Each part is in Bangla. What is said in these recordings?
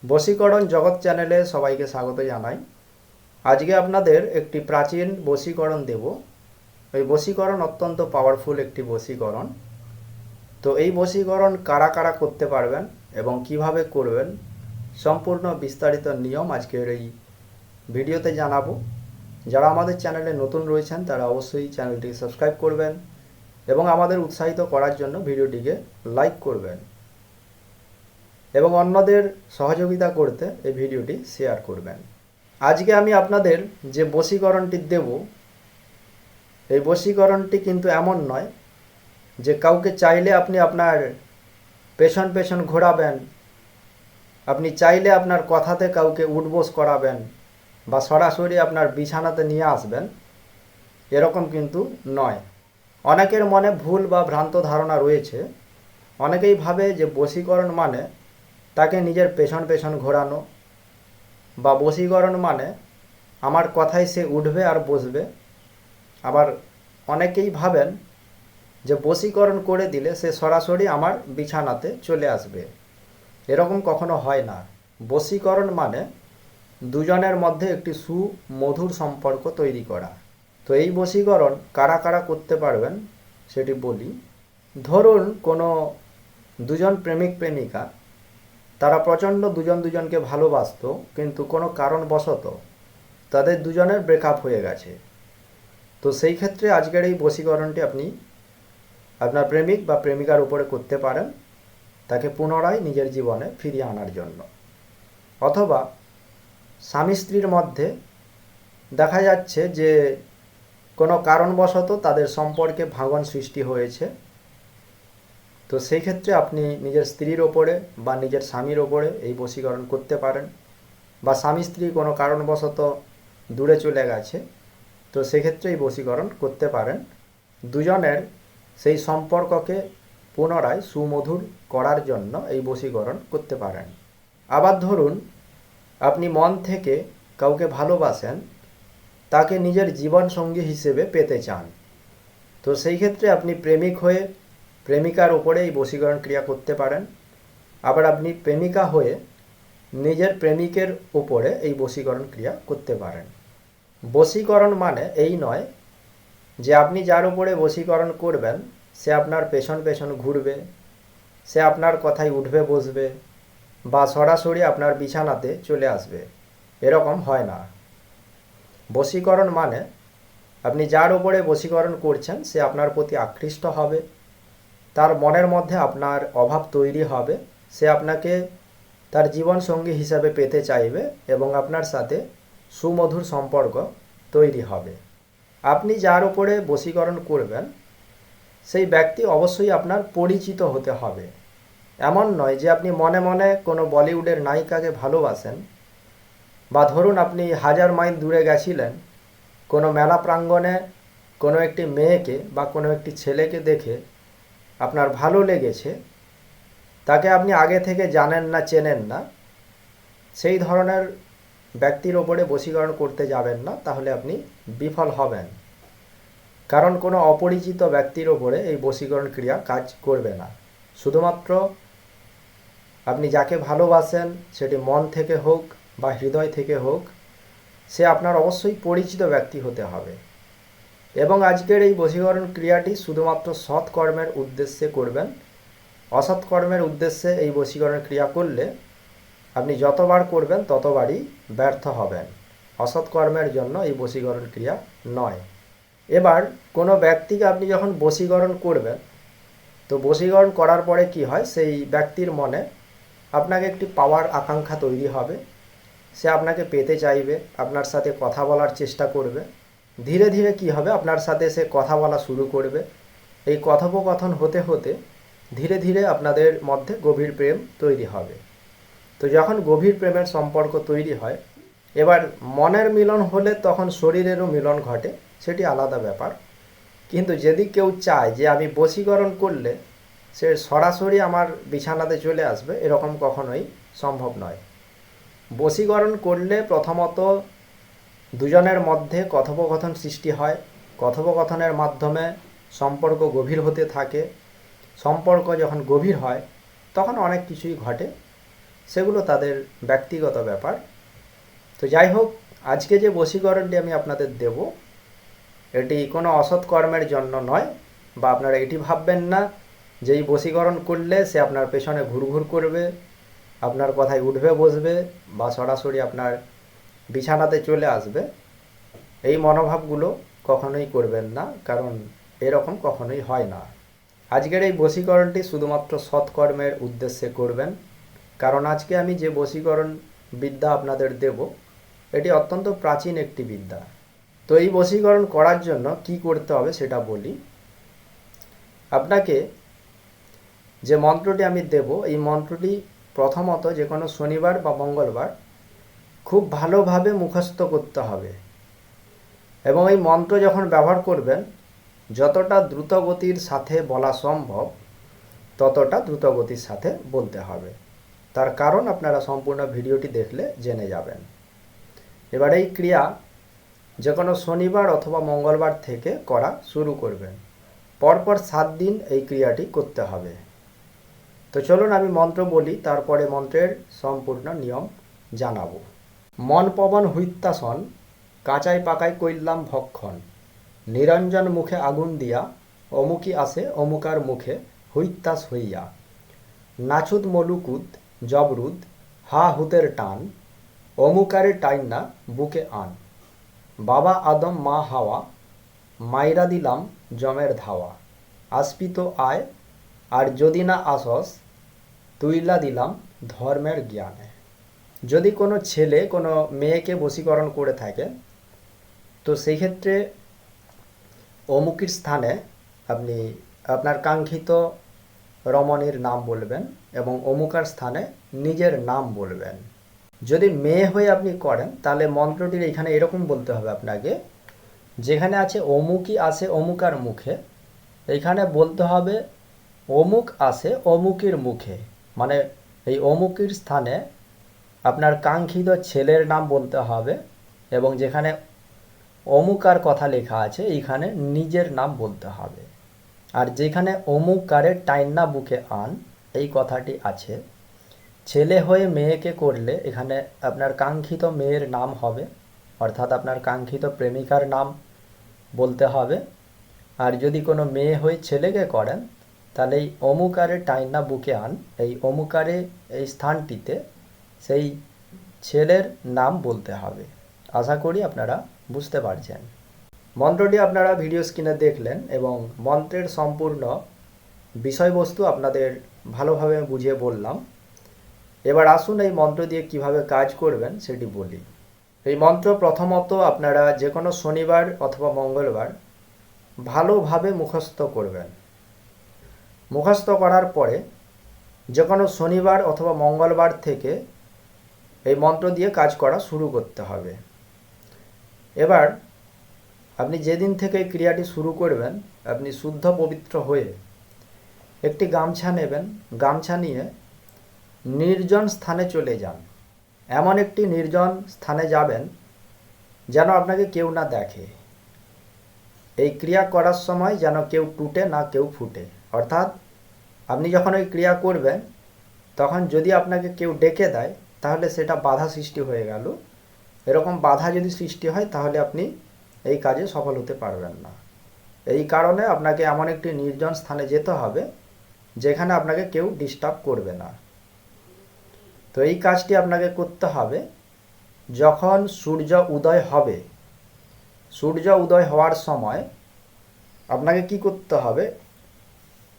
বশীকরণ জগৎ চ্যানেলে সবাইকে স্বাগত জানাই। আজকে আপনাদের একটি প্রাচীন বশীকরণ দেব। এই বশীকরণ অত্যন্ত পাওয়ারফুল একটি বশীকরণ। তো এই বশীকরণ কারা কারা করতে পারবেন এবং কিভাবে করবেন সম্পূর্ণ বিস্তারিত নিয়ম আজকের এই ভিডিওতে জানাবো। যারা আমাদের চ্যানেলে নতুন রয়েছেন তারা অবশ্যই চ্যানেলটিকে সাবস্ক্রাইব করবেন এবং আমাদের উৎসাহিত করার জন্য ভিডিওটিকে লাইক করবেন এবং অন্যদের সহযোগিতা করতে এই ভিডিওটি শেয়ার করবেন। আজকে আমি আপনাদের যে বশীকরণটি দেব, এই বশীকরণটি কিন্তু এমন নয় যে কাউকে চাইলে আপনি আপনার পেছন পেছন ঘোরাবেন, আপনি চাইলে আপনার কথাতে কাউকে উঠবোস করাবেন বা সরাসরি আপনার বিছানাতে নিয়ে আসবেন, এরকম কিন্তু নয়। অনেকের মনে ভুল বা ভ্রান্ত ধারণা রয়েছে। অনেকেই ভাবে যে বশীকরণ মানে তাকে নিজের পেছন পেছন ঘোরানো, বা বশীকরণ মানে আমার কথায় সে উঠবে আর বসবে। আবার অনেকেই ভাবেন যে বশীকরণ করে দিলে সে সরাসরি আমার বিছানাতে চলে আসবে। এরকম কখনো হয় না। বশীকরণ মানে দুজনের মধ্যে একটি সুমধুর সম্পর্ক তৈরি করা। তো এই বশীকরণ কারা কারা করতে পারবেন সেটি বলি। ধরুন কোনো দুজন প্রেমিক প্রেমিকা, তারা প্রচণ্ড দুজন দুজনকে ভালোবাসতো, কিন্তু কোনো কারণবশত তাদের দুজনের ব্রেকআপ হয়ে গেছে। তো সেই ক্ষেত্রে আজকের এই বশীকরণটি আপনি আপনার প্রেমিক বা প্রেমিকার উপরে করতে পারেন, তাকে পুনরায় নিজের জীবনে ফিরিয়ে আনার জন্য। অথবা স্বামী স্ত্রীর মধ্যে দেখা যাচ্ছে যে কোনো কারণবশত তাদের সম্পর্কে ভাঙন সৃষ্টি হয়েছে। তো সেই ক্ষেত্রে আপনি নিজের স্ত্রীর ওপরে বা নিজের স্বামীর ওপরে এই বশীকরণ করতে পারেন। বা স্বামী স্ত্রী কোনো কারণবশত দূরে চলে গেছে, তো সেক্ষেত্রে এই বশীকরণ করতে পারেন। দুজনের সেই সম্পর্ককে পুনরায় সুমধুর করার জন্য এই বশীকরণ করতে পারেন। আবার ধরুন আপনি মন থেকে কাউকে ভালোবাসেন, তাকে নিজের জীবন সঙ্গী হিসেবে পেতে চান। তো সেই ক্ষেত্রে আপনি প্রেমিক হয়ে প্রেমিকার উপরে এই বশীকরণ ক্রিয়া করতে পারেন। আবার আপনি প্রেমিকা হয়ে নিজের প্রেমিকের উপরে এই বশীকরণ ক্রিয়া করতে পারেন। বশীকরণ মানে এই নয় যে আপনি যার উপরে বশীকরণ করবেন সে আপনার পেছন পেছন ঘুরবে, সে আপনার কথায় উঠবে বসবে বা সরাসরি আপনার বিছানাতে চলে আসবে। এরকম হয় না। বশীকরণ মানে আপনি যার উপরে বশীকরণ করছেন সে আপনার প্রতি আকৃষ্ট হবে, তার মনের মধ্যে আপনার অভাব তৈরি হবে, সে আপনাকে তার জীবন সঙ্গী হিসাবে পেতে চাইবে এবং আপনার সাথে সুমধুর সম্পর্ক তৈরি হবে। আপনি যার উপরে বশীকরণ করবেন সেই ব্যক্তি অবশ্যই আপনার পরিচিত হতে হবে। এমন নয় যে আপনি মনে মনে কোনো বলিউডের নায়িকাকে ভালোবাসেন, বা ধরুন আপনি 1000 মাইল দূরে গেছিলেন, কোনো মেলা প্রাঙ্গণে কোনো একটি মেয়েকে বা কোনো একটি ছেলেকে দেখে আপনার ভালো লেগেছে, তাকে আপনি আগে থেকে জানেন না, চেনেন না, সেই ধরনের ব্যক্তির ওপরে বশীকরণ করতে যাবেন না, তাহলে আপনি বিফল হবেন। কারণ কোনো অপরিচিত ব্যক্তির ওপরে এই বশীকরণ ক্রিয়া কাজ করবে না। শুধুমাত্র আপনি যাকে ভালোবাসেন, সেটি মন থেকে হোক বা হৃদয় থেকে হোক, সে আপনার অবশ্যই পরিচিত ব্যক্তি হতে হবে। এবং আজকের এই বশীকরণ ক্রিয়াটি শুধুমাত্র সৎ কর্মের উদ্দেশ্যে করবেন। অসৎ কর্মের উদ্দেশ্যে এই বশীকরণ ক্রিয়া করলে আপনি যতবার করবেন ততবারই ব্যর্থ হবেন। অসৎ কর্মের জন্য এই বশীকরণ ক্রিয়া নয়। এবার কোনো ব্যক্তিকে আপনি যখন বশীকরণ করবেন, তো বশীকরণ করার পরে কি হয়, সেই ব্যক্তির মনে আপনাকে একটি পাওয়ার আকাঙ্ক্ষা তৈরি হবে। সে আপনাকে পেতে চাইবে, আপনার সাথে কথা বলার চেষ্টা করবে। ধীরে ধীরে কি হবে, আপনার সাথে সে কথা বলা শুরু করবে। এই কথোপকথন হতে হতে ধীরে ধীরে আপনাদের মধ্যে গভীর প্রেম তৈরি হবে। তো যখন গভীর প্রেমের সম্পর্ক তৈরি হয়, এবার মনের মিলন হলে তখন শরীরেরও মিলন ঘটে, সেটি আলাদা ব্যাপার। কিন্তু যদি কেউ চায় যে আমি বশীকরণ করলে সে সরাসরি আমার বিছানাতে চলে আসবে, এরকম কখনোই সম্ভব নয়। বশীকরণ করলে প্রথমত দুজনের মধ্যে কথোপকথন সৃষ্টি হয়। কথোপকথনের মাধ্যমে সম্পর্ক গভীর হতে থাকে। সম্পর্ক যখন গভীর হয় তখন অনেক কিছুই ঘটে। সেগুলো তাদের ব্যক্তিগত ব্যাপার। তো যাই হোক, আজকে যে বশীকরণটি আমি আপনাদের দেব, এটি কোনো অসৎ কর্মের জন্য নয়, বা আপনারা এটি ভাববেন না যে এই বশীকরণ করলে সে আপনার পেছনে ঘুরঘুর করবে, আপনার কথায় উঠবে বসবে, বা সরাসরি আপনার বিছানাতে চলে আসবে। এই মনোভাবগুলো কখনোই করবেন না, কারণ এরকম কখনোই হয় না। আজকের এই বশীকরণটি শুধুমাত্র সৎকর্মের উদ্দেশ্যে করবেন, কারণ আজকে আমি যে বশীকরণ বিদ্যা আপনাদের দেব, এটি অত্যন্ত প্রাচীন একটি বিদ্যা। তো এই বশীকরণ করার জন্য কি করতে হবে সেটা বলি। আপনাকে যে মন্ত্রটি আমি দেব, এই মন্ত্রটি প্রথমত যে কোনো শনিবার বা মঙ্গলবার খুব ভালোভাবে মুখস্থ করতে হবে, এবং এই মন্ত্র যখন ব্যবহার করবেন যতটা দ্রুতগতির সাথে বলা সম্ভব ততটা দ্রুতগতির সাথে বলতে হবে। তার কারণ আপনারা সম্পূর্ণ ভিডিওটি দেখলে জেনে যাবেন। এবার এই ক্রিয়া যে কোনো শনিবার অথবা মঙ্গলবার থেকে করা শুরু করবেন। পরপর 7 দিন এই ক্রিয়াটি করতে হবে। তো চলুন আমি মন্ত্র বলি, তারপরে মন্ত্রের সম্পূর্ণ নিয়ম জানাবো। মন পবন হুইত্তাসন, কাঁচাই পাকাই কইল্লাম ভক্ষণ, নিরঞ্জন মুখে আগুন দিয়া, অমুকি আসে অমুকার মুখে হুইত্তাস হইয়া, নাছুদ মলুকুদ জবরুদ হা হুতের টান, অমুকারে টাইন্না বুকে আন, বাবা আদম মা হাওয়া, মাইরা দিলাম জমের ধাওয়া, আসপিত আয় আর যদি না আসস, তুইলা দিলাম ধর্মের জ্ঞানে। যদি কোনো ছেলে কোনো মেয়েকে বশীকরণ করে থাকে, তো সেই ক্ষেত্রে অমুকির স্থানে আপনি আপনার কাঙ্ক্ষিত রমণীর নাম বলবেন এবং অমুকার স্থানে নিজের নাম বলবেন। যদি মেয়ে হয়ে আপনি করেন তাহলে মন্ত্রটির এখানে এরকম বলতে হবে আপনাকে, যেখানে আছে অমুকি আসে অমুকার মুখে, এইখানে বলতে হবে অমুক আসে অমুকির মুখে, মানে এই অমুকির স্থানে আপনার কাঙ্ক্ষিত ছেলের নাম বলতে হবে, এবং যেখানে অমুকার কথা লেখা আছে এইখানে নিজের নাম বলতে হবে। আর যেখানে অমুকারে টাইন্না বুকে আন এই কথাটি আছে, ছেলে হয়ে মেয়েকে করলে এখানে আপনার কাঙ্ক্ষিত মেয়ের নাম হবে, অর্থাৎ আপনার কাঙ্ক্ষিত প্রেমিকার নাম বলতে হবে। আর যদি কোনো মেয়ে হয়ে ছেলেকে করেন তাহলে এই অমুকারে টাইন্না বুকে আন, এই অমুকারে এই স্থানটিতে সেই ছেলের নাম বলতে হবে। আশা করি আপনারা বুঝতে পারছেন। মন্ত্রটি আপনারা ভিডিও স্ক্রিনে দেখলেন এবং মন্ত্রের সম্পূর্ণ বিষয়বস্তু আপনাদের ভালোভাবে বুঝিয়ে বললাম। এবার আসুন এই মন্ত্র দিয়ে কিভাবে কাজ করবেন সেটি বলি। এই মন্ত্র প্রথমত আপনারা যে কোনো শনিবার অথবা মঙ্গলবার ভালোভাবে মুখস্থ করবেন। মুখস্থ করার পরে যে কোনো শনিবার অথবা মঙ্গলবার থেকে এই মন্ত্র দিয়ে কাজ করা শুরু করতে হবে। এবার আপনি যেদিন থেকে এই ক্রিয়াটি শুরু করবেন, আপনি শুদ্ধ পবিত্র হয়ে একটি গামছা নেবেন। গামছা নিয়ে নির্জন স্থানে চলে যান। এমন একটি নির্জন স্থানে যাবেন যেন আপনাকে কেউ না দেখে। এই ক্রিয়া করার সময় যেন কেউ টুটে না কেউ ফুটে, অর্থাৎ আপনি যখন ওই ক্রিয়া করবেন তখন যদি আপনাকে কেউ ডেকে দেয় তাহলে সেটা বাধা সৃষ্টি হয়ে গেল। এরকম বাধা যদি সৃষ্টি হয় তাহলে আপনি এই কাজে সফল হতে পারবেন না। এই কারণে আপনাকে এমন একটি নির্জন স্থানে যেতে হবে যেখানে আপনাকে কেউ ডিস্টার্ব করবে না। তো এই কাজটি আপনাকে করতে হবে যখন সূর্য উদয় হবে। সূর্য উদয় হওয়ার সময় আপনাকে কি করতে হবে,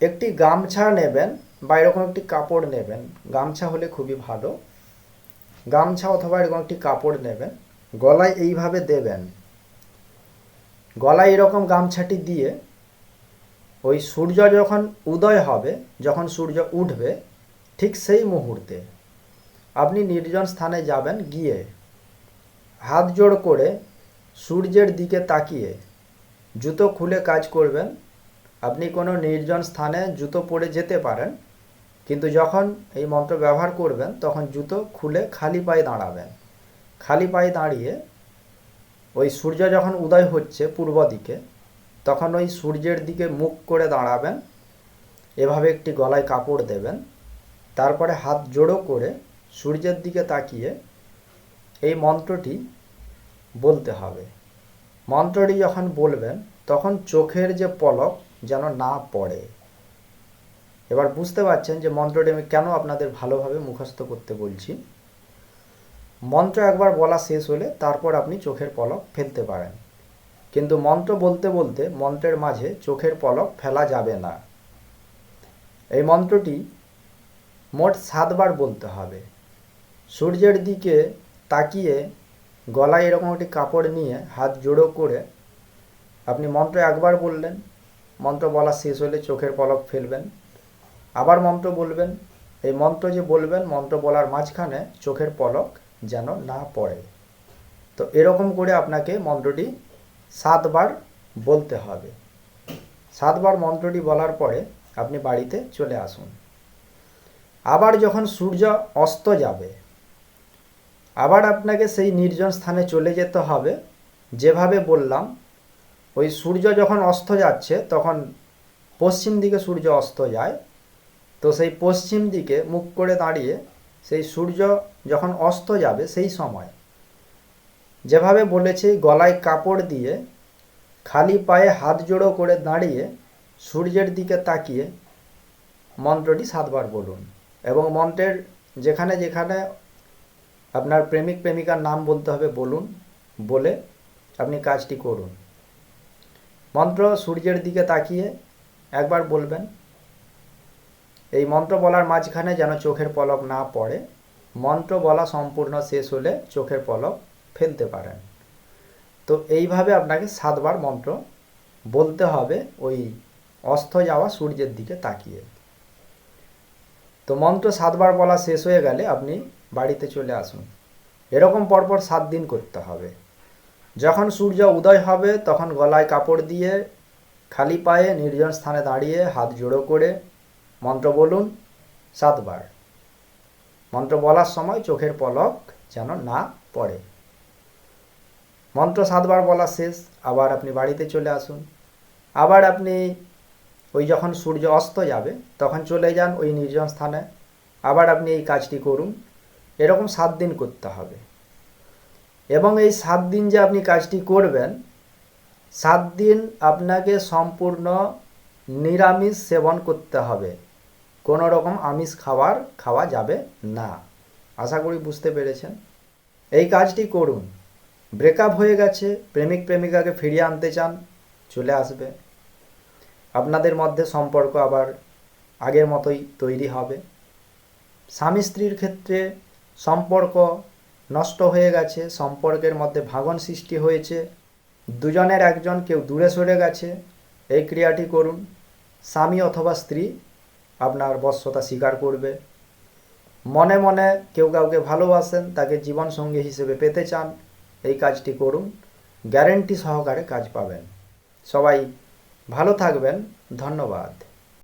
একটি গামছা নেবেন বা এরকম একটি কাপড় নেবেন। গামছা হলে খুবই ভালো। গামছা অথবা এরকম একটি কাপড় নেবেন, গলায় এইভাবে দেবেন। গলায় এরকম গামছাটি দিয়ে ওই সূর্য যখন উদয় হবে, যখন সূর্য উঠবে ঠিক সেই মুহূর্তে আপনি নির্জন স্থানে যাবেন। গিয়ে হাত জোড় করে সূর্যের দিকে তাকিয়ে জুতো খুলে কাজ করবেন। আপনি কোনো নির্জন স্থানে জুতো পরে যেতে পারেন, কিন্তু যখন এই মন্ত্র ব্যবহার করবেন তখন জুতো খুলে খালি পায়ে দাঁড়াবেন। খালি পায়ে দাঁড়িয়ে ওই সূর্য যখন উদয় হচ্ছে পূর্ব দিকে, তখন ওই সূর্যের দিকে মুখ করে দাঁড়াবেন। এভাবে একটি গলায় কাপড় দেবেন, তারপরে হাত জোড়ো করে সূর্যের দিকে তাকিয়ে এই মন্ত্রটি বলতে হবে। মন্ত্রটি যখন বলবেন তখন চোখের যে পলক যেন না পড়ে। এবার বুঝতে পারছেন যে মন্ত্রটি আমি কেন আপনাদের ভালোভাবে মুখস্থ করতে বলছি। মন্ত্র একবার বলা শেষ হলে তারপর আপনি চোখের পলক ফেলতে পারেন, কিন্তু মন্ত্র বলতে বলতে মন্ত্রের মাঝে চোখের পলক ফেলা যাবে না। এই মন্ত্রটি মোট 7 বার বলতে হবে। সূর্যের দিকে তাকিয়ে গলায় এরকম একটি কাপড় নিয়ে হাত জোড়ো করে আপনি মন্ত্র একবার বললেন, মন্ত্র বলা শেষ হলে চোখের পলক ফেলবেন, আবার মন্ত্র বলবেন। এই মন্ত্র যে বলবেন, মন্ত্র বলার মাঝখানে চোখের পলক যেন না পড়ে। তো এরকম করে আপনাকে মন্ত্রটি 7 বার বলতে হবে। 7 বার মন্ত্রটি বলার পরে আপনি বাড়িতে চলে আসুন। আবার যখন সূর্য অস্ত যাবে, আবার আপনাকে সেই নির্জন স্থানে চলে যেতে হবে। যেভাবে বললাম, ওই সূর্য যখন অস্ত যাচ্ছে তখন পশ্চিম দিকে সূর্য অস্ত যায়, তো সেই পশ্চিম দিকে মুখ করে দাঁড়িয়ে সেই সূর্য যখন অস্ত যাবে সেই সময় যেভাবে বলেছি, গলায় কাপড় দিয়ে খালি পায়ে হাত জোড়ো করে দাঁড়িয়ে সূর্যের দিকে তাকিয়ে মন্ত্রটি 7 বার বলুন। এবং মন্ত্রের যেখানে যেখানে আপনার প্রেমিক প্রেমিকার নাম বলতে হবে বলুন, বলে আপনি কাজটি করুন। মন্ত্র সূর্যের দিকে তাকিয়ে একবার বলবেন। এই মন্ত্র বলার মাঝখানে যেন চোখের পলক না পড়ে। মন্ত্র বলা সম্পূর্ণ শেষ হলে চোখের পলক ফেলতে পারেন। তো এইভাবে আপনাকে 7 বার মন্ত্র বলতে হবে ওই অস্ত যাওয়া সূর্যের দিকে তাকিয়ে। তো মন্ত্র 7 বার বলা শেষ হয়ে গেলে আপনি বাড়িতে চলে আসুন। এরকম পরপর 7 দিন করতে হবে। যখন সূর্য উদয় হবে তখন গলায় কাপড় দিয়ে খালি পায়ে নির্জন স্থানে দাঁড়িয়ে হাত জোড়ো করে মন্ত্র বলুন 7 বার। মন্ত্র বলার সময় চোখের পলক যেন না পড়ে। মন্ত্র 7 বার বলা শেষ, আবার আপনি বাড়িতে চলে আসুন। আবার আপনি ওই যখন সূর্য অস্ত যাবে তখন চলে যান ওই নির্জন স্থানে, আবার আপনি এই কাজটি করুন। এরকম 7 দিন করতে হবে। এবং এই 7 দিন যে আপনি কাজটি করবেন, 7 দিন আপনাকে সম্পূর্ণ নিরামিষ সেবন করতে হবে। কোনো রকম আমিষ খাওয়া যাবে না। আশা করি বুঝতে পেরেছেন। এই কাজটি করুন। ব্রেকআপ হয়ে গেছে, প্রেমিক প্রেমিকাকে ফিরিয়ে আনতে চান, চলে আসবে। আপনাদের মধ্যে সম্পর্ক আবার আগের মতোই তৈরি হবে। স্বামী স্ত্রীর ক্ষেত্রে সম্পর্ক নষ্ট হয়ে গেছে, সম্পর্কের মধ্যে ভাঙন সৃষ্টি হয়েছে, দুজনের একজন কেউ দূরে সরে গেছে, এই ক্রিয়াটি করুন। স্বামী অথবা স্ত্রী আপনার বশ্যতা স্বীকার করবে। মনে মনে কেউ কাউকে ভালোবাসেন, তাকে জীবনসঙ্গী হিসেবে পেতে চান, এই কাজটি করুন। গ্যারেন্টি সহকারে কাজ পাবেন। সবাই ভালো থাকবেন। ধন্যবাদ।